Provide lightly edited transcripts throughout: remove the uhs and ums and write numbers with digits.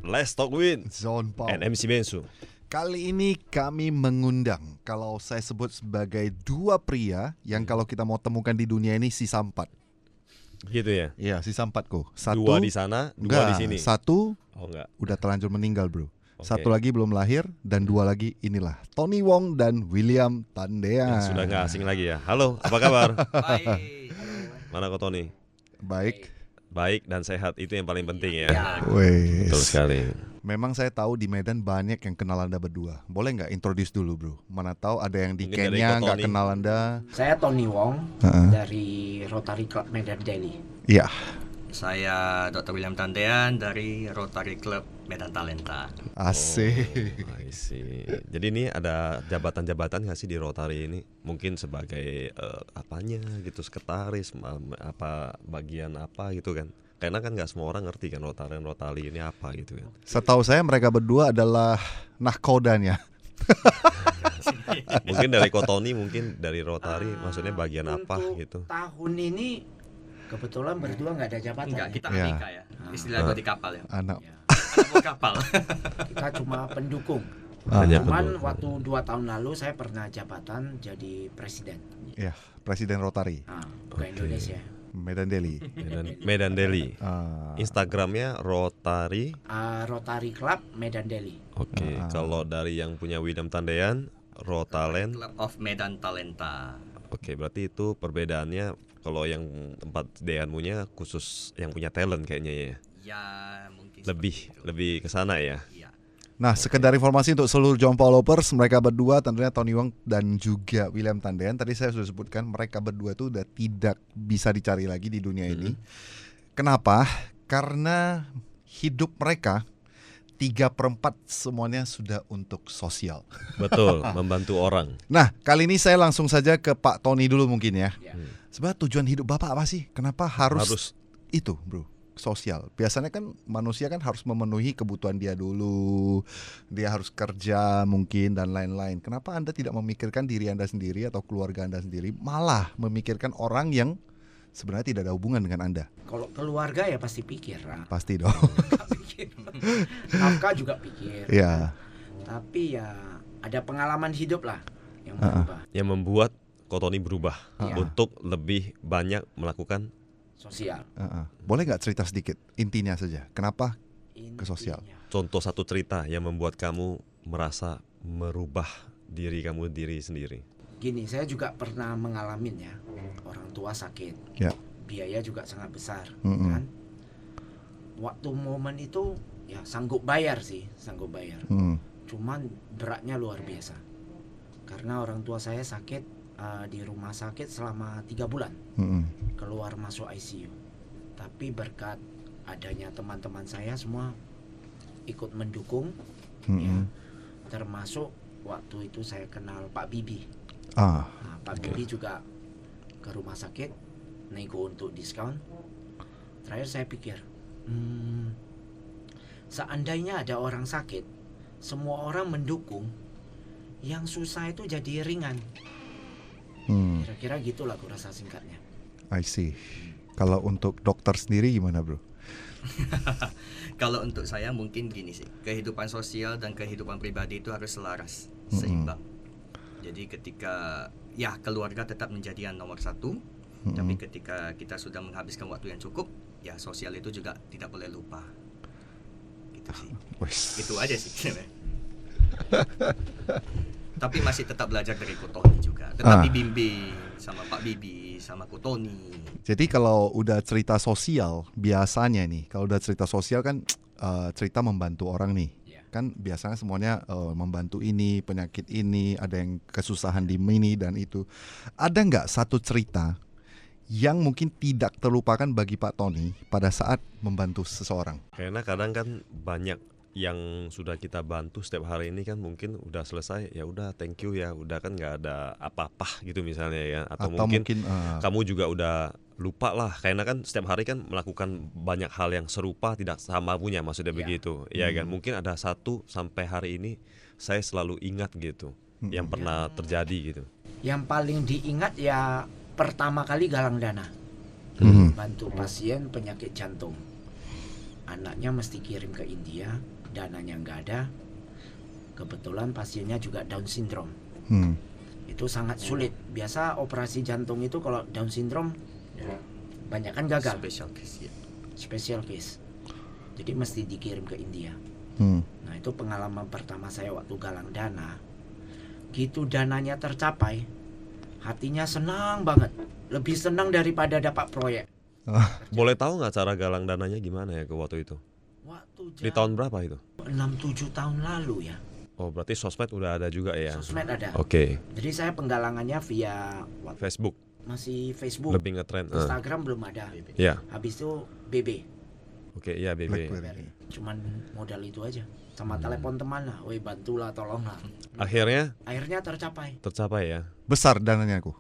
Let's Talk with Zon Paul. and MC Bensu. Kali ini kami mengundang, kalau saya sebut sebagai dua pria yang kalau kita mau temukan di dunia ini sisa 4. Gitu ya. Iya, sisa 4 Satu, Dua di sana, dua di sini. Satu Oh enggak. udah terlanjur meninggal, bro. Oke. Satu lagi belum lahir dan dua lagi inilah Tony Wong dan William Tandean. Sudah nggak asing lagi ya. Halo, apa kabar? Baik. Mana kau Tony? Baik. Baik dan sehat, itu yang paling penting ya. Wes. Betul sekali. Memang saya tahu di Medan banyak yang kenal Anda berdua. Boleh nggak introduce dulu, bro? Mana tahu ada yang di Mungkin dari Kenya Ko nggak Tony. kenal Anda. Saya Tony Wong Heeh. dari Rotary Club Medan Daily. Iya. Saya Dr. William Tandean dari Rotary Club Medan Talenta. Asik. I see. Jadi ini ada jabatan-jabatan nggak sih di Rotary ini? Mungkin sebagai apanya gitu, sekretaris, apa bagian apa gitu kan? Karena kan nggak semua orang ngerti kan Rotary ini apa gitu kan. Setahu saya mereka berdua adalah nahkodanya. Mungkin dari Kotoni, mungkin dari Rotary, maksudnya bagian apa Untuk gitu. tahun ini kebetulan berdua nggak ada jabatan. Enggak, kita Ya. ABK ya. Istilah gua di kapal ya. Anak. Ya, Anak buah kapal. kita cuma pendukung. Hanya Cuman pendukung. waktu 2 tahun lalu saya pernah jabatan jadi presiden. Ya, Presiden Rotary Ke Indonesia. Medan Daily. Medan Daily. Ah, Instagramnya Rotary. Rotary Club Medan Daily. Oke, kalau dari yang punya William Tandean, Rotalen. Club of Medan Talenta. Oke, berarti itu perbedaannya. Kalau yang tempat Deanmunya khusus yang punya talent kayaknya ya. Ya, mungkin Lebih ke sana ya. Iya. Nah, sekedar informasi untuk seluruh John Paul Lovers, mereka berdua tentunya Tony Wong dan juga William Tandean. Tadi saya sudah sebutkan mereka berdua itu udah tidak bisa dicari lagi di dunia ini. Kenapa? Karena hidup mereka 3/4 semuanya sudah untuk sosial. Betul, membantu orang. Nah, kali ini saya langsung saja ke Pak Tony dulu mungkin ya. Ya. Sebenarnya tujuan hidup Bapak apa sih? Kenapa harus Harus itu, bro? Sosial. Biasanya kan manusia kan harus memenuhi kebutuhan dia dulu. Dia harus kerja mungkin dan lain-lain. Kenapa Anda tidak memikirkan diri Anda sendiri atau keluarga Anda sendiri, malah memikirkan orang yang sebenarnya tidak ada hubungan dengan Anda? Kalau keluarga ya pasti pikir. Pasti dong. Pikir. Nafkah juga pikir. Ya. Tapi ya ada pengalaman hidup lah yang berubah. yang membuat Kotoni berubah Iya. untuk lebih banyak melakukan. Sosial. Boleh nggak cerita sedikit intinya saja? Kenapa ke sosial? Intinya. Contoh satu cerita yang membuat kamu merasa merubah diri kamu sendiri. Gini, saya juga pernah mengalaminya. Orang tua sakit, Ya. biaya juga sangat besar, Mm-mm. kan? Waktu momen itu ya sanggup bayar. Hmm. Cuman beratnya luar biasa. Karena orang tua saya sakit di rumah sakit selama 3 bulan, Mm-mm. keluar masuk ICU. Tapi berkat adanya teman-teman saya semua ikut mendukung, ya. Mm-mm. Termasuk waktu itu saya kenal Pak Bibi. Ah, Nah, Pak Bibi juga ke rumah sakit nego untuk diskon. Terakhir saya pikir, seandainya ada orang sakit, semua orang mendukung, yang susah itu jadi ringan. Kira-kira gitulah aku rasa singkatnya. I see. Kalau untuk dokter sendiri gimana, bro? Kalau untuk saya mungkin gini sih. Kehidupan sosial dan kehidupan pribadi itu harus selaras, seimbang. Jadi ketika ya keluarga tetap menjadi yang nomor satu, tapi ketika kita sudah menghabiskan waktu yang cukup, ya sosial itu juga tidak boleh lupa. Gitu sih. Wes. Itu aja sih. Tapi masih tetap belajar dari Kotoni juga. Tetap dibimbing sama Pak Bibi, sama Kotoni. Jadi kalau udah cerita sosial, biasanya nih, kalau udah cerita sosial kan cerita membantu orang nih. Ya. Kan biasanya semuanya membantu ini, penyakit ini, ada yang kesusahan di ini dan itu. Ada nggak satu cerita yang mungkin tidak terlupakan bagi Pak Tony pada saat membantu seseorang? Karena kadang kan banyak yang sudah kita bantu setiap hari ini kan mungkin udah selesai, ya udah thank you ya, udah kan nggak ada apa-apa gitu misalnya ya, atau mungkin kamu juga udah lupa lah, karena kan setiap hari kan melakukan banyak hal yang serupa tidak sama punya, maksudnya begitu ya kan. Mungkin ada satu sampai hari ini saya selalu ingat gitu yang pernah terjadi gitu. Yang paling diingat ya pertama kali galang dana, bantu pasien penyakit jantung. anaknya mesti kirim ke India, dananya nggak ada. Kebetulan pasiennya juga Down syndrome. Itu sangat sulit. Biasa operasi jantung itu kalau Down syndrome banyak kan gagal. Special case ya. Special case. Jadi mesti dikirim ke India. Nah itu pengalaman pertama saya waktu galang dana. Gitu dananya tercapai, hatinya senang banget. Lebih senang daripada dapat proyek. Boleh tahu nggak cara galang dananya gimana ya ke waktu itu? Di tahun berapa itu? 6-7 tahun lalu ya. Oh berarti sosmed udah ada juga ya? Sosmed ada. Oke. Jadi saya penggalangannya via Facebook. Masih Facebook. Lebih ngetrend. Instagram belum ada. Ya. Habis itu BB. Oke, iya BB. Cuman modal itu aja. Sama telepon teman lah, woi bantulah, tolonglah. Akhirnya tercapai ya. Besar dananya aku.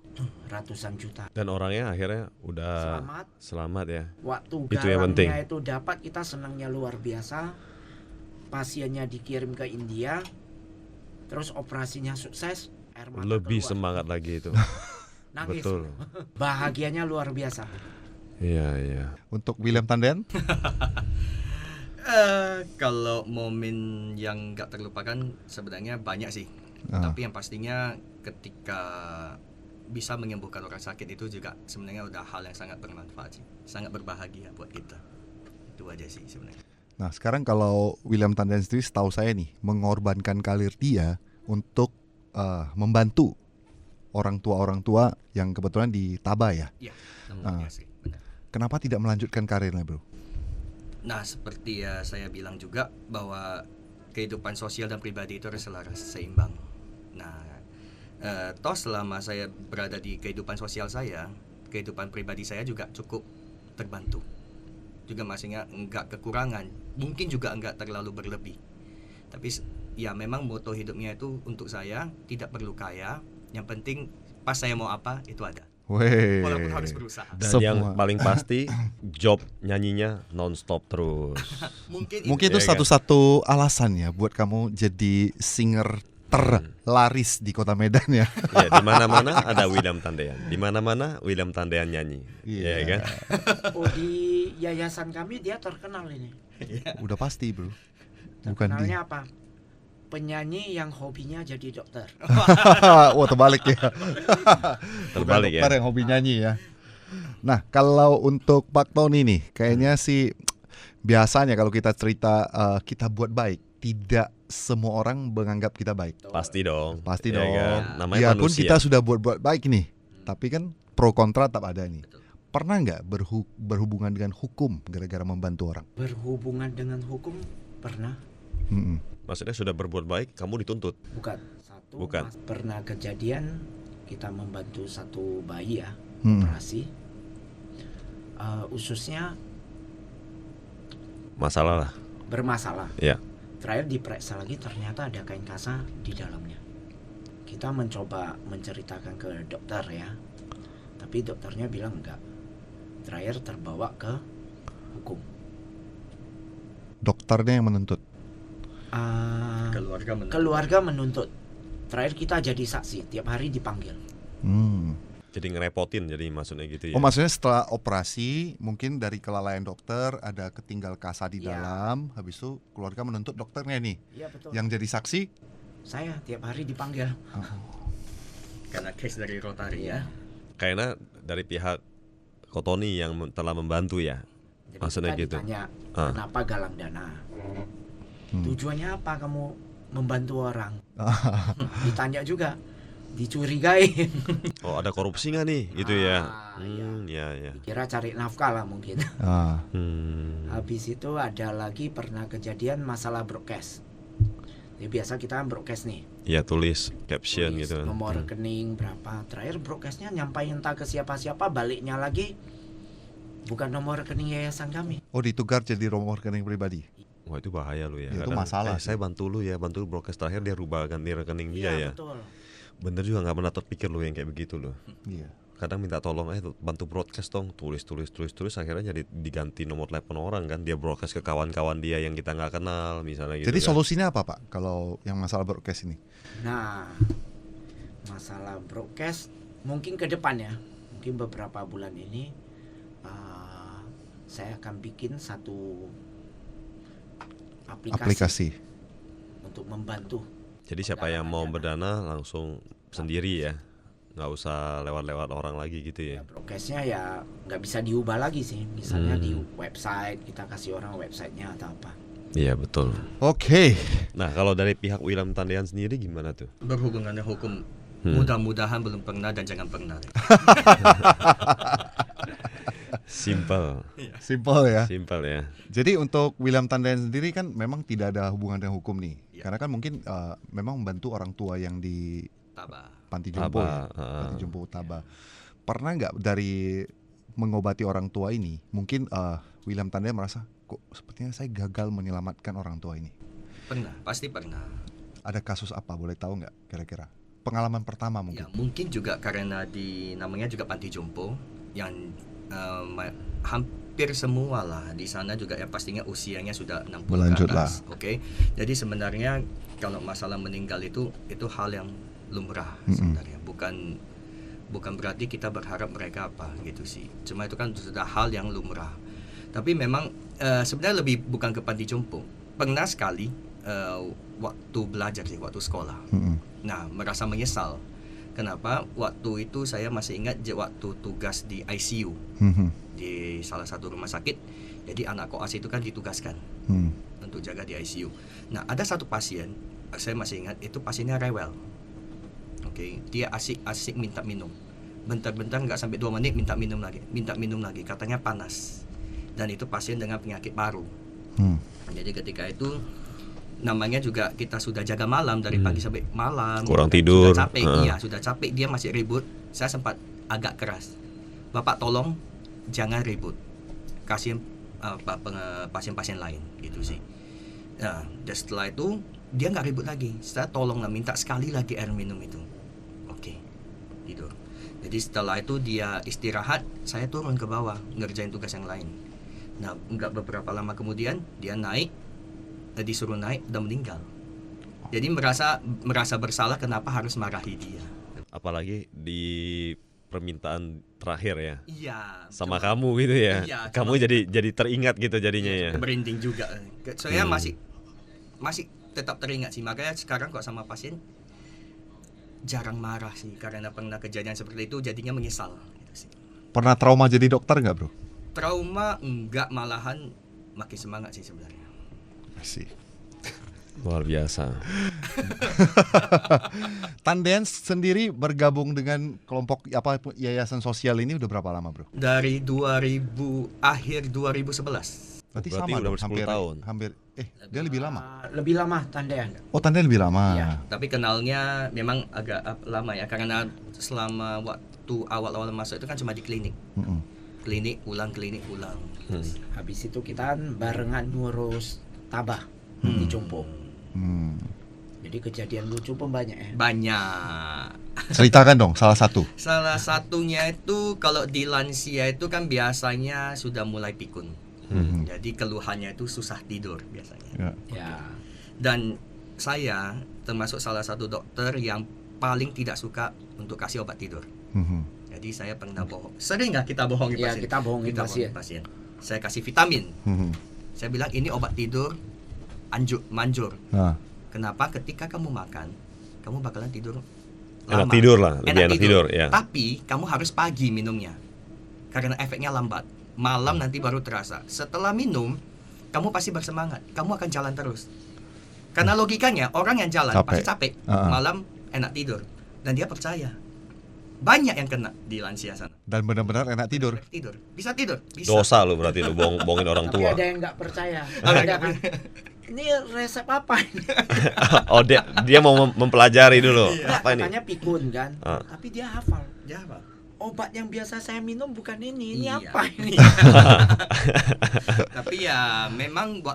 Ratusan juta. Dan orangnya akhirnya udah selamat ya. Waktu itu yang penting. galangnya itu dapat, kita senangnya luar biasa. Pasiennya dikirim ke India, terus operasinya sukses, air mata lebih keluar. Semangat lagi itu. Nangis. Betul. Bahagianya luar biasa. Iya. Untuk William Tandean? Kalau momen yang gak terlupakan sebenarnya banyak sih. Tapi yang pastinya ketika bisa menyembuhkan orang sakit itu juga sebenarnya udah hal yang sangat bermanfaat sih. Sangat berbahagia buat kita. Itu aja sih sebenarnya. Nah sekarang kalau William Tandean sendiri, setahu saya nih, mengorbankan karir dia untuk membantu orang tua yang kebetulan di Taba ya. Iya, benar. Kenapa tidak melanjutkan karirnya, bro? Nah, seperti ya saya bilang juga bahwa kehidupan sosial dan pribadi itu harus selaras, seimbang. Nah, toh selama saya berada di kehidupan sosial saya, kehidupan pribadi saya juga cukup terbantu. Juga maksudnya enggak kekurangan, mungkin juga enggak terlalu berlebih. Tapi ya memang moto hidupnya itu untuk saya tidak perlu kaya, yang penting pas saya mau apa itu ada. Wey. Walaupun harus berusaha. Dan yang paling pasti job nyanyinya non-stop terus. Mungkin itu satu-satu alasan ya buat kamu jadi singer terlaris di kota Medan ya. Ya, di mana-mana ada William Tandean. Di mana-mana William Tandean nyanyi. Iya kan? Oh, di yayasan kami dia terkenal ini. Udah pasti, bro. Terkenalnya apa? Penyanyi yang hobinya jadi dokter. Wah, terbalik ya. Terbalik ya. Dokter yang hobi nyanyi ya. Nah, kalau untuk Pak Tony nih, kayaknya sih biasanya kalau kita cerita kita buat baik, tidak semua orang menganggap kita baik. Pasti dong. Pasti ya dong. Kan? Namanya Biarpun manusia. kita sudah buat baik nih, tapi kan pro kontra tetap ada nih. Pernah nggak berhubungan dengan hukum gara-gara membantu orang? Berhubungan dengan hukum pernah. Maksudnya sudah berbuat baik, kamu dituntut? Bukan. Pernah kejadian kita membantu satu bayi ya, operasi. Ususnya bermasalah. Ya. Terakhir diperiksa lagi, ternyata ada kain kasa di dalamnya. Kita mencoba menceritakan ke dokter ya, tapi dokternya bilang enggak. Terakhir terbawa ke hukum. Dokternya yang menuntut. Keluarga menuntut. Terakhir kita jadi saksi, tiap hari dipanggil. Jadi ngerepotin, jadi maksudnya gitu ya. Oh, maksudnya setelah operasi mungkin dari kelalaian dokter ada ketinggal kasa di dalam, habis itu keluarga menuntut dokternya nih. Iya, betul. Yang jadi saksi saya tiap hari dipanggil. Karena case dari Rotary ya. Kayaknya dari pihak Kotoni yang telah membantu ya. Jadi maksudnya kita gitu. Ditanya, kenapa galang dana? Tujuannya apa kamu membantu orang? Ditanya juga, dicurigai. Oh, ada korupsi nggak nih? Itu ya. Ya. Kira cari nafkah lah mungkin. Habis itu ada lagi pernah kejadian masalah broadcast. Jadi biasa kita broadcast nih. Ya, tulis caption gitu. Nomor rekening berapa. Terakhir broadcastnya nyampain entah ke siapa-siapa, baliknya lagi bukan nomor rekening yayasan kami. Oh, ditukar jadi nomor rekening pribadi. Wah, itu bahaya lu ya. Itu masalah. Saya bantu lu ya, bantu broadcast terakhir dia rubah ganti rekening dia ya. Betul. Bener juga nggak pernah terpikir lu yang kayak begitu lu. Iya. Kadang minta tolong bantu broadcast dong, tulis akhirnya jadi diganti nomor telepon orang kan, dia broadcast ke kawan-kawan dia yang kita nggak kenal misalnya gitu. Jadi kan. solusinya apa, Pak, kalau yang masalah broadcast ini? Nah, masalah broadcast mungkin ke depan ya, mungkin beberapa bulan ini saya akan bikin satu aplikasi untuk membantu. Jadi siapa yang mau berdana langsung sendiri ya, nggak usah lewat-lewat orang lagi gitu ya. Prokesnya ya nggak bisa diubah lagi sih. Misalnya di website kita kasih orang websitenya atau apa. Iya betul. Oke. Nah kalau dari pihak William Tandean sendiri gimana tuh? Berhubungan dengan hukum, mudah-mudahan belum pernah dan jangan pernah. Simple ya. Simple ya. Jadi untuk William Tandean sendiri kan memang tidak ada hubungan dengan hukum nih. Karena kan mungkin memang membantu orang tua yang di Panti Jompo Panti Jompo Taba. Pernah nggak dari mengobati orang tua ini, mungkin William Tandean merasa kok sepertinya saya gagal menyelamatkan orang tua ini? Pernah, pasti pernah. Ada kasus apa, boleh tahu nggak kira-kira? Pengalaman pertama mungkin? Ya, mungkin juga karena namanya juga Panti Jompo yang hampir semua lah di sana juga ya pastinya usianya sudah 60 Melanjut ke atas. lah. Oke. Jadi sebenarnya kalau masalah meninggal itu hal yang lumrah sebenarnya. Bukan berarti kita berharap mereka apa gitu sih. Cuma itu kan sudah hal yang lumrah. Tapi memang sebenarnya lebih bukan ke Panti Jompo. Pernah sekali waktu belajar sih, waktu sekolah. Nah, merasa menyesal. Kenapa? Waktu itu saya masih ingat waktu tugas di ICU di salah satu rumah sakit. Jadi anak koas itu kan ditugaskan untuk jaga di ICU. Nah, ada satu pasien, saya masih ingat itu pasiennya rewel. Oke, dia asik minta minum. Bentar-bentar nggak sampai 2 menit minta minum lagi. Katanya panas. Dan itu pasien dengan penyakit paru. Jadi ketika itu namanya juga kita sudah jaga malam dari pagi sampai malam, kurang tidur, sudah capek, sudah capek, dia masih ribut. Saya sempat agak keras, Bapak tolong jangan ribut, kasihin pasien-pasien lain gitu sih. Nah, dan setelah itu dia nggak ribut lagi, saya tolonglah minta sekali lagi air minum itu, oke, tidur. Jadi setelah itu dia istirahat, saya turun ke bawah ngerjain tugas yang lain. Nah, nggak beberapa lama kemudian dia disuruh naik dan meninggal. Jadi merasa bersalah kenapa harus marahi dia. Apalagi di permintaan terakhir ya. Iya. Sama kamu gitu ya. Iya, kamu jadi teringat gitu jadinya ya. Merinding juga. Saya masih tetap teringat sih. Makanya sekarang kok sama pasien jarang marah sih karena pernah kejadian seperti itu jadinya menyesal gitu sih. Pernah trauma jadi dokter nggak, Bro? Trauma enggak, malahan makin semangat sih sebenarnya. Masih. Luar biasa. Tandean sendiri bergabung dengan kelompok yayasan sosial ini udah berapa lama, Bro? Dari akhir 2011. Berarti sama udah 10 tahun. Hampir dia lebih lama. Lebih lama Tandean. Oh, Tandean lebih lama. Ya, tapi kenalnya memang agak lama ya karena selama waktu awal-awal masuk itu kan cuma di klinik. Klinik ulang. Habis itu kita barengan ngurus Tabah di Jompo. Jadi kejadian lucu pun banyak ya. Banyak. Ceritakan dong salah satu. Salah satunya itu kalau di lansia itu kan biasanya sudah mulai pikun. Jadi keluhannya itu susah tidur biasanya. Ya. Dan saya termasuk salah satu dokter yang paling tidak suka untuk kasih obat tidur. Jadi saya pernah bohong. Sering nggak kita bohongin pasien? Ya, kita bohongin pasien. Saya kasih vitamin. Saya bilang ini obat tidur manjur. Kenapa? Ketika kamu makan, kamu bakalan tidur lama. Enak tidur lah, lebih enak tidur ya. Tapi kamu harus pagi minumnya. Karena efeknya lambat. Malam nanti baru terasa. Setelah minum, kamu pasti bersemangat. Kamu akan jalan terus. Karena logikanya orang yang jalan pasti capek. Malam enak tidur. Dan dia percaya. Banyak yang kena di lansia sana. Dan benar-benar enak tidur. Bisa tidur. Bisa. Dosa lu berarti lu bohongin orang tua. Tapi ada yang nggak percaya. Ada kan? Ini resep apa ini? Oh dia mau mempelajari dulu. Apa ini? Katanya pikun kan. Tapi dia hafal. Obat yang biasa saya minum bukan ini. Ini apa ini? Tapi ya memang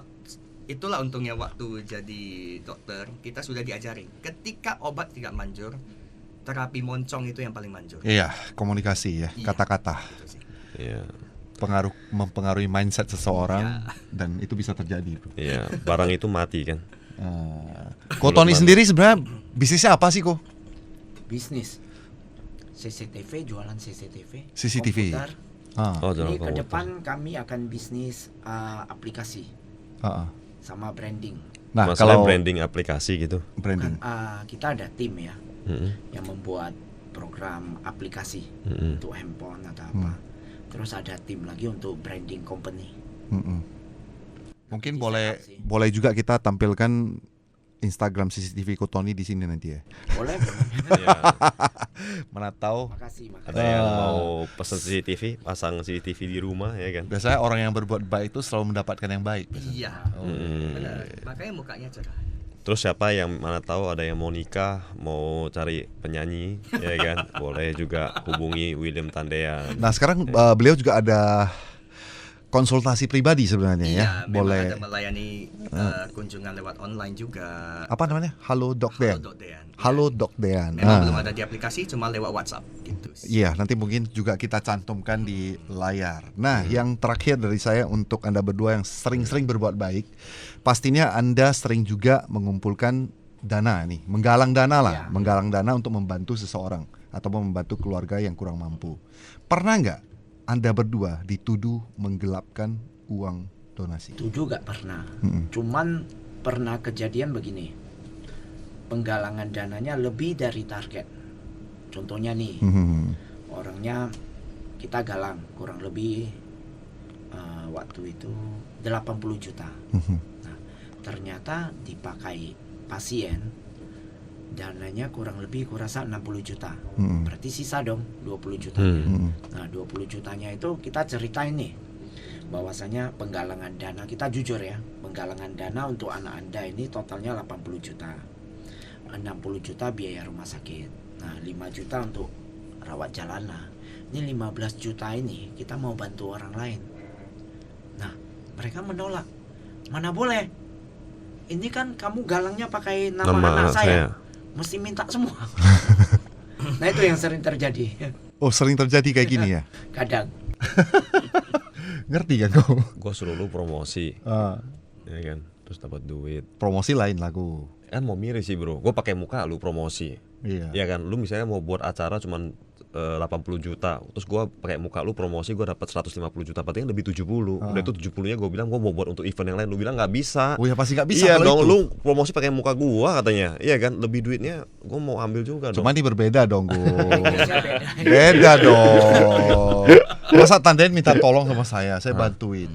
itulah untungnya waktu jadi dokter kita sudah diajari. Ketika obat tidak manjur, terapi moncong itu yang paling manjur. Iya, komunikasi ya, kata-kata. Iya. Mempengaruhi mindset seseorang dan itu bisa terjadi. Iya, barang itu mati kan. Ko Tony sendiri sebenarnya bisnisnya apa sih, Ko? Bisnis CCTV, jualan CCTV. Komputer. Ini ke depan kami akan bisnis aplikasi. sama branding. Nah, kalau branding aplikasi gitu. Branding. Kita ada tim ya yang membuat program aplikasi untuk handphone atau apa. Terus ada tim lagi untuk branding company. Mungkin boleh juga kita tampilkan Instagram CCTV Kotoni di sini nanti ya. Boleh. Mana tahu. Makasih. Ada yang mau pesan CCTV, pasang CCTV di rumah ya kan. Biasanya orang yang berbuat baik itu selalu mendapatkan yang baik. Iya. Benar. Makanya mukanya cerah. Terus siapa yang mana tahu ada yang mau nikah, mau cari penyanyi, ya kan, boleh juga hubungi William Tandean. Nah sekarang beliau juga ada konsultasi pribadi sebenarnya ya. Boleh. Ada melayani kunjungan lewat online juga. Apa namanya? Halo Dok Dean. Halo Dok Dean. Memang belum ada di aplikasi, cuma lewat WhatsApp gitu. Iya, nanti mungkin juga kita cantumkan di layar. Nah, yang terakhir dari saya untuk Anda berdua yang sering-sering berbuat baik, pastinya Anda sering juga mengumpulkan dana nih, menggalang dana lah, menggalang dana untuk membantu seseorang atau membantu keluarga yang kurang mampu. Pernah nggak Anda berdua dituduh menggelapkan uang donasi? Tuduh gak pernah. Cuman pernah kejadian begini. Penggalangan dananya lebih dari target. Contohnya nih, orangnya kita galang kurang lebih waktu itu 80 juta. Nah, ternyata dipakai pasien dananya kurang lebih kurasa 60 juta. Berarti sisa dong 20 jutanya. Nah 20 jutanya itu kita ceritain nih bahwasanya penggalangan dana, kita jujur ya, penggalangan dana untuk anak Anda ini totalnya 80 juta. 60 juta biaya rumah sakit. Nah 5 juta untuk rawat jalan. Nah ini 15 juta ini kita mau bantu orang lain. Nah mereka menolak. Mana boleh, ini kan kamu galangnya pakai nama anak saya. Mesti minta semua. Nah itu yang sering terjadi. Oh sering terjadi kayak gini ya? Kadang. Ngerti kan kau? Gue suruh lu promosi, ya kan, terus dapat duit. Promosi lain lagu. Kan mau miris sih bro, gue pakai muka lu promosi. Iya. Ya kan, lu misalnya mau buat acara cuman 80 juta, terus gue pakai muka lu promosi, gue dapat 150 juta, berarti kan lebih 70. Udah itu 70-nya gue bilang gue mau buat untuk event yang lain, lu bilang nggak bisa. Oh ya pasti nggak bisa. Iya dong, lu promosi pakai muka gue katanya, iya kan, lebih duitnya gue mau ambil juga. Cuma ini berbeda dong gue. Beda dong. Masa Tandean minta tolong sama saya bantuin.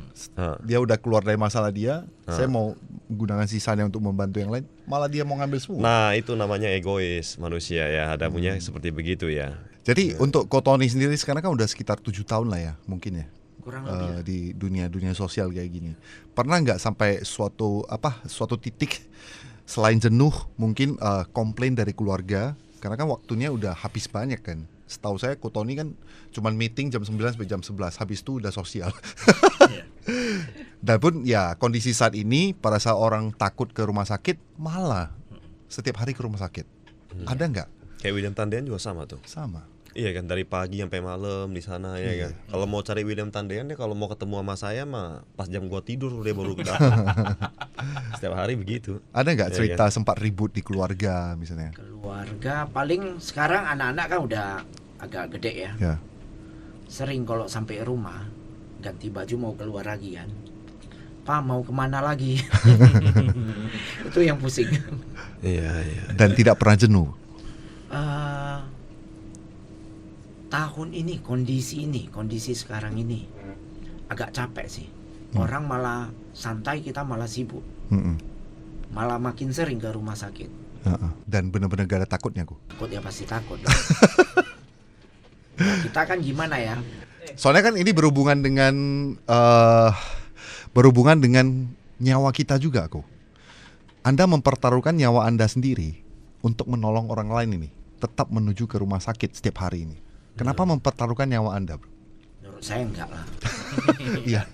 Dia udah keluar dari masalah dia, saya mau gunakan sisanya untuk membantu yang lain, malah dia mau ngambil semua. Nah itu namanya egois manusia ya, ada punya seperti begitu ya. Jadi untuk Kotoni sendiri sekarang kan udah sekitar 7 tahun lah ya mungkin ya. Kurang lebih di dunia sosial kayak gini. Pernah nggak sampai suatu titik selain jenuh mungkin komplain dari keluarga karena kan waktunya udah habis banyak kan. Setahu saya Kotoni kan cuman meeting jam 9 sampai jam 11, habis itu udah sosial. Dan pun ya kondisi saat ini pada saat orang takut ke rumah sakit malah setiap hari ke rumah sakit. Ada nggak? Kayak William Tandean juga sama tuh. Sama. Iya kan, dari pagi sampai malam di sana ya kan. Kalau mau cari William Tandean ya, kalau mau ketemu sama saya mah pas jam gua tidur dia baru datang. Setiap hari begitu. Ada nggak ya, cerita kan? Sempat ribut di keluarga misalnya? Keluarga paling sekarang anak-anak kan udah agak gede ya. Sering kalau sampai rumah ganti baju mau keluar lagi kan. Pak mau kemana lagi? Itu yang pusing. Iya. Dan tidak pernah jenuh. Tahun ini kondisi sekarang ini agak capek sih. Orang malah santai, kita malah sibuk. Malah makin sering ke rumah sakit. Dan benar-benar gak ada takutnya kok. Takut ya pasti takut. Nah, kita kan gimana ya? Soalnya kan ini berhubungan dengan nyawa kita juga kok. Anda mempertaruhkan nyawa Anda sendiri untuk menolong orang lain ini, tetap menuju ke rumah sakit setiap hari ini. Kenapa mempertaruhkan nyawa Anda, bro? Menurut saya enggak lah. Iya,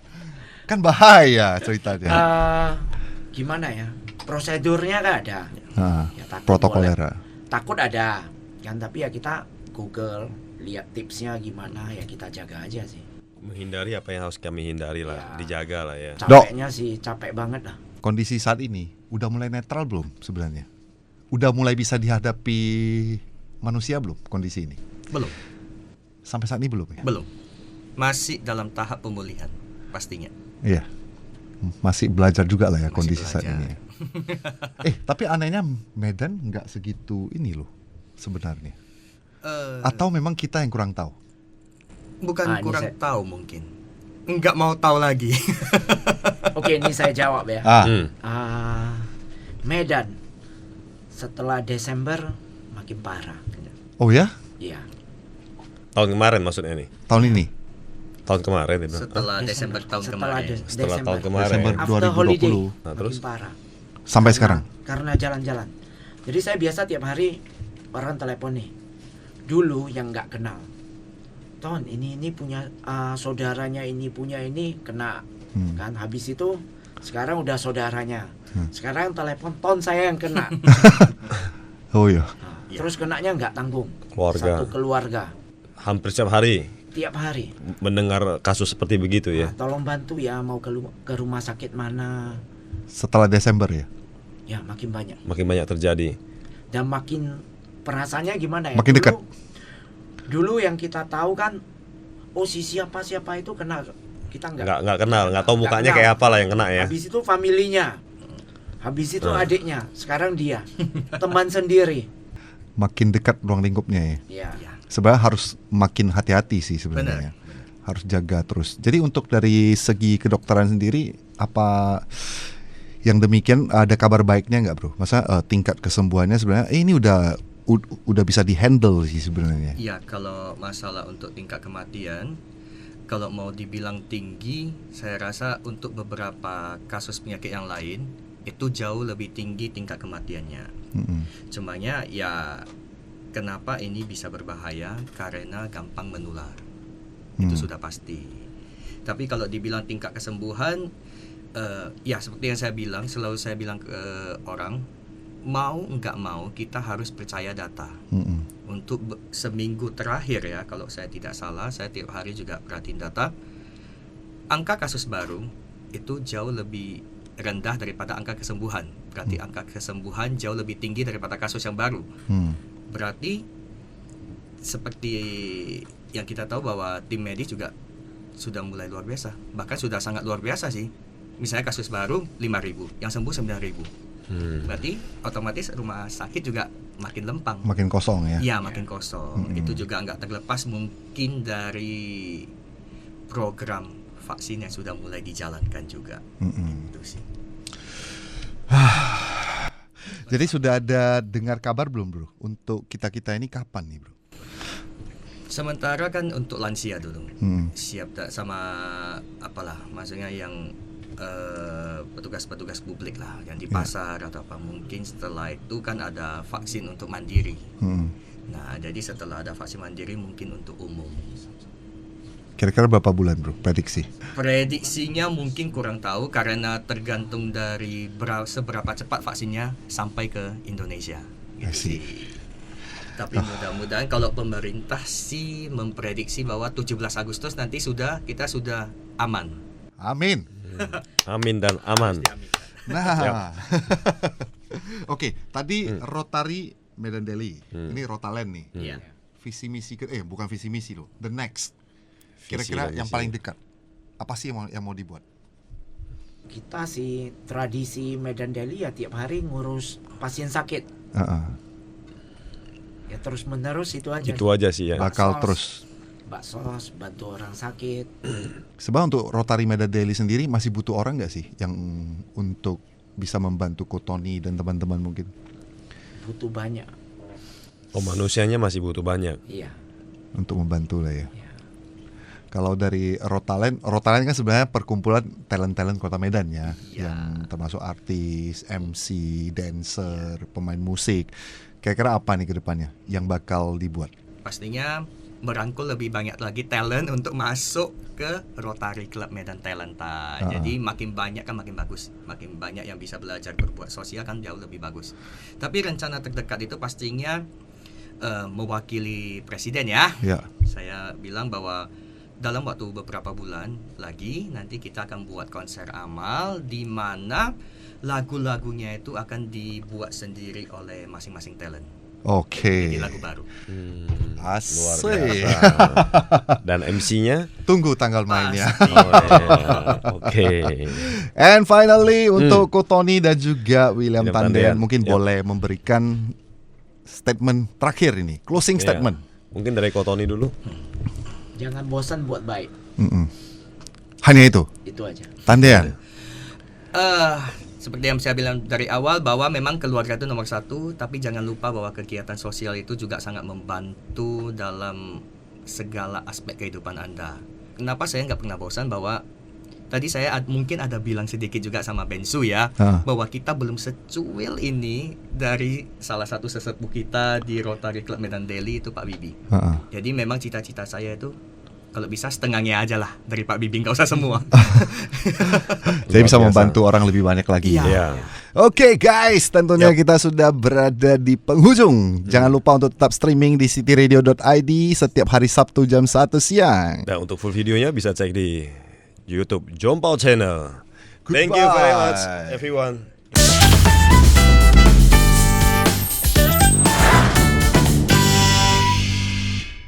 kan bahaya ceritanya. Gimana ya? Prosedurnya kan ada. Ya, protokoler. Takut ada, kan? Tapi ya kita Google, lihat tipsnya gimana, ya kita jaga aja sih. Menghindari apa yang harus kami hindari lah, dijaga lah ya. Capeknya sih capek banget lah. Kondisi saat ini udah mulai netral belum sebenarnya? Udah mulai bisa dihadapi manusia belum kondisi ini? Belum. Sampai saat ini belum ya? Belum. Masih dalam tahap pemulihan pastinya. Iya. masih belajar juga lah ya Masih kondisi saat belajar. ini. Tapi anehnya Medan nggak segitu ini loh sebenarnya. Atau memang kita yang kurang tahu? Bukan ini kurang saya- tahu mungkin. Nggak mau tahu lagi. Oke, ini saya jawab ya. Medan setelah Desember makin parah. Oh ya? Iya. Tahun kemarin maksudnya nih. Tahun ini? Tahun kemarin dia bilang. Setelah Desember tahun kemarin. Setelah tahun kemarin. Desember After 2020. holiday, Nah, terus? makin parah. Sampai sekarang? Karena jalan-jalan. Jadi saya biasa tiap hari orang telepon nih. Dulu yang nggak kenal. Ton, ini punya saudaranya, ini punya ini kena kan. Habis itu sekarang udah saudaranya. Sekarang telepon Ton, saya yang kena. Oh iya. Nah, terus kenanya nggak tanggung. Keluarga. Satu keluarga. Hampir setiap hari Tiap hari. mendengar kasus seperti begitu ya. Tolong bantu ya, mau ke rumah sakit mana. Setelah Desember ya? Ya makin banyak. Makin banyak terjadi. Dan makin perasaannya gimana ya? Makin dekat. Dulu yang kita tahu kan, oh si siapa itu kena, kita Nggak kenal, nggak tahu mukanya kenal. kayak apa lah yang kena ya. Habis itu familinya, habis itu adiknya, sekarang dia, teman sendiri. Makin dekat ruang lingkupnya ya? Ya. Sebenarnya harus makin hati-hati sih sebenarnya. Harus jaga terus. Jadi untuk dari segi kedokteran sendiri, apa yang demikian ada kabar baiknya nggak bro? Masa tingkat kesembuhannya sebenarnya ini udah bisa dihandle sih sebenarnya. Ya, kalau masalah untuk tingkat kematian, kalau mau dibilang tinggi, saya rasa untuk beberapa kasus penyakit yang lain itu jauh lebih tinggi tingkat kematiannya. Cumanya ya kenapa ini bisa berbahaya? Karena gampang menular. Itu sudah pasti. Tapi kalau dibilang tingkat kesembuhan, ya seperti yang saya bilang, selalu saya bilang ke orang, mau nggak mau kita harus percaya data. Untuk seminggu terakhir ya, kalau saya tidak salah, saya tiap hari juga perhatiin data. Angka kasus baru itu jauh lebih rendah daripada angka kesembuhan. Berarti angka kesembuhan jauh lebih tinggi daripada kasus yang baru. Berarti seperti yang kita tahu bahwa tim medis juga sudah mulai luar biasa. Bahkan sudah sangat luar biasa sih. Misalnya kasus baru 5.000, yang sembuh 9.000. Berarti otomatis rumah sakit juga makin lempang. Makin kosong ya? Iya, makin kosong. Itu juga nggak terlepas mungkin dari program vaksin yang sudah mulai dijalankan juga. Itu sih. Jadi sudah ada dengar kabar belum bro? Untuk kita ini kapan nih bro? Sementara kan untuk lansia dulu. Siap tak sama apalah, maksudnya yang petugas-petugas publik lah, yang di pasar atau apa. Mungkin setelah itu kan ada vaksin untuk mandiri. Nah, jadi setelah ada vaksin mandiri mungkin untuk umum. Kira-kira berapa bulan bro prediksi? Prediksinya mungkin kurang tahu karena tergantung dari seberapa cepat vaksinnya sampai ke Indonesia. Gitu sih. Tapi mudah-mudahan kalau pemerintah sih memprediksi bahwa 17 Agustus nanti kita sudah aman. Amin. Amin dan aman. Nah, oke, tadi Rotary Medan Delhi, ini Rotaland nih. Iya. Visi misi bukan visi misi loh, the next. Kira-kira yang paling dekat apa sih yang mau dibuat? Kita sih tradisi Medan Delhi ya tiap hari ngurus pasien sakit. Ya terus menerus itu aja. Itu aja sih ya. Bakal terus. Baksos, bantu orang sakit. Sebab untuk Rotary Medan Delhi sendiri masih butuh orang nggak sih yang untuk bisa membantu Kotoni dan teman-teman mungkin? Butuh banyak. Oh, manusianya masih butuh banyak. Iya. Untuk membantu lah ya. Kalau dari Rotaland kan sebenarnya perkumpulan talent-talent Kota Medan ya, yang termasuk artis, MC, dancer, pemain musik. Kira-kira apa nih ke depannya yang bakal dibuat? Pastinya merangkul lebih banyak lagi talent untuk masuk ke Rotary Club Medan Talenta. Jadi makin banyak kan makin bagus. Makin banyak yang bisa belajar berbuat sosial kan jauh lebih bagus. Tapi rencana terdekat itu pastinya mewakili presiden ya. Saya bilang bahwa dalam waktu beberapa bulan lagi nanti kita akan buat konser amal di mana lagu-lagunya itu akan dibuat sendiri oleh masing-masing talent. Oke. Jadi lagu baru. Luar Asik. biasa. Dan MC-nya Tunggu tanggal mainnya. Oke. And finally untuk Ko Tony dan juga William William Tandean Tandean. mungkin boleh memberikan statement terakhir ini, closing Iya. statement. Mungkin dari Ko Tony dulu. Jangan bosan buat baik. Hanya itu. Itu aja. Tandean. Seperti yang saya bilang dari awal bahwa memang keluarga itu nomor satu, tapi jangan lupa bahwa kegiatan sosial itu juga sangat membantu dalam segala aspek kehidupan Anda. Kenapa saya nggak pernah bosan bahwa tadi saya mungkin ada bilang sedikit juga sama Bensu ya, bahwa kita belum secuil ini dari salah satu sesepuh kita di Rotary Club Medan Daily itu Pak Bibi. Jadi memang cita-cita saya itu kalau bisa setengahnya aja lah dari Pak Bibi, nggak usah semua. Jadi bisa membantu orang lebih banyak lagi. Iya. Oke guys, tentunya kita sudah berada di penghujung. Jangan lupa untuk tetap streaming di cityradio.id setiap hari Sabtu jam 1 siang. Dan untuk full videonya bisa cek di YouTube Jompau Channel. Thank you very much everyone.